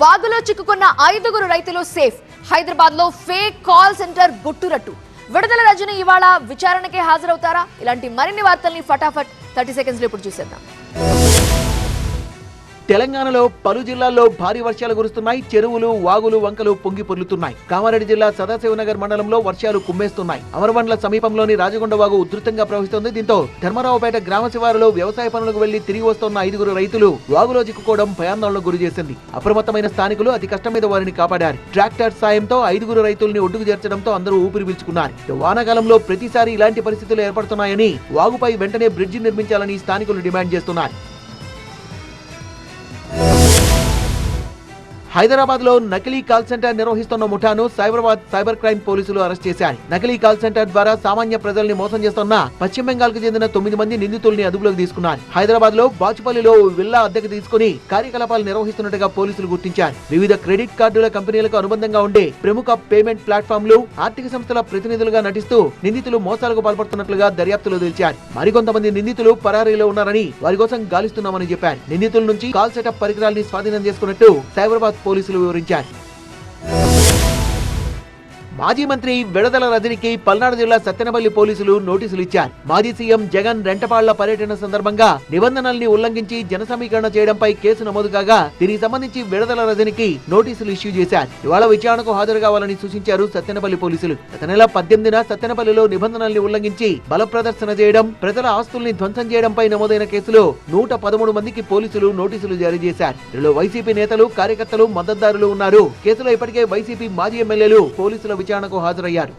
వాగులో చిక్కుకున్న 5గురు రైతులు సేఫ్. హైదరాబాద్ లో ఫేక్ కాల్ సెంటర్ గుట్టురట్టు. విడుదల రజని ఇవాళ విచారణకే హాజరవుతారా? ఇలాంటి మరిన్ని వార్తల్ని ఫటాఫట్ 30 సెకండ్స్ లో ఇప్పుడు చూసేద్దాం. తెలంగాణలో పలు జిల్లాల్లో భారీ వర్షాలు కురుస్తున్నాయి. చెరువులు, వాగులు, వంకలు పొంగి పొర్లుతున్నాయి. కామారెడ్డి జిల్లా సదాశివనగర్ మండలంలో వర్షాలు కుమ్మేస్తున్నాయి. అమరబండ్ల సమీపంలోని రాజగొండ వాగు ఉధృతంగా ప్రవహిస్తోంది. దీంతో ధర్మరావుపేట గ్రామ శివారులో వ్యవసాయ పనులకు వెళ్లి తిరిగి వస్తున్న 5గురు రైతులు వాగులో చిక్కుకోవడం భయాందోళనకు గురి చేసింది. అప్రమత్తమైన స్థానికులు అతి కష్టం మీద వారిని కాపాడారు. ట్రాక్టర్ సాయంతో 5గురు రైతుల్ని ఒడ్డుకు చేర్చడంతో అందరూ ఊపిరి పీల్చుకున్నారు. వానాకాలంలో ప్రతిసారి ఇలాంటి పరిస్థితులు ఏర్పడుతున్నాయని, వాగుపై వెంటనే బ్రిడ్జి నిర్మించాలని స్థానికులు డిమాండ్ చేస్తున్నారు. హైదరాబాద్ లో నకిలీ కాల్ సెంటర్ నిర్వహిస్తున్న ముఠాను సైబరాబాద్ సైబర్ క్రైమ్ పోలీసులు అరెస్ట్ చేశారు. నకిలీ కాల్ సెంటర్ ద్వారా సామాన్య ప్రజల్ని మోసం చేస్తున్న పశ్చిమ బెంగాల్ కు చెందిన 9 మంది నిందితుల్ని అదుపులోకి తీసుకున్నారు. హైదరాబాద్ లో బాచుపల్లిలో విల్లా అద్దెకు తీసుకుని కార్యకలాపాలు నిర్వహిస్తున్నట్టుగా పోలీసులు గుర్తించారు. వివిధ క్రెడిట్ కార్డుల కంపెనీలకు అనుబంధంగా ఉండే ప్రముఖ పేమెంట్ ప్లాట్ఫామ్లు, ఆర్థిక సంస్థల ప్రతినిధులుగా నటిస్తూ నిందితులు మోసాలకు పాల్పడుతున్నట్లుగా దర్యాప్తులో తెలిచారు. మరికొంతమంది నిందితులు పరారీలో ఉన్నారని, వారి కోసం గాలిస్తున్నామని చెప్పారు. నిందితుల నుంచి కాల్ సెటప్ పరికరాల్ని స్వాధీనం చేసుకున్నట్టు సైబరాబాద్ పోలీసులు వివరించారు. మాజీ మంత్రి విడుదల రజనికి పల్నాడు జిల్లా సత్తెనపల్లి పోలీసులు నోటీసులు ఇచ్చారు. మాజీ సీఎం జగన్ రెంటపాళ్ల పర్యటన సందర్భంగా నిబంధనల్ని ఉల్లంఘించి జన సమీకరణ చేయడంపై కేసు నమోదు కాగా, దీనికి సంబంధించి విడుదల రజనికి నోటీసులు ఇష్యూ చేశారు. ఇవాళ విచారణకు హాజరు కావాలని సూచించారు సత్తెనపల్లి పోలీసులు. గత నెల 18న సత్తెనపల్లిలో నిబంధనల్ని ఉల్లంఘించి బల ప్రదర్శన చేయడం, ప్రజల ఆస్తుల్ని ధ్వంసం చేయడంపై నమోదైన కేసులో 113 మందికి పోలీసులు నోటీసులు జారీ చేశారు. ఇందులో వైసీపీ నేతలు, కార్యకర్తలు, మద్దతుదారులు ఉన్నారు. కేసులో ఇప్పటికే వైసీపీ మాజీ ఎమ్మెల్యేలు పోలీసుల విచారణకు హాజరయ్యారు.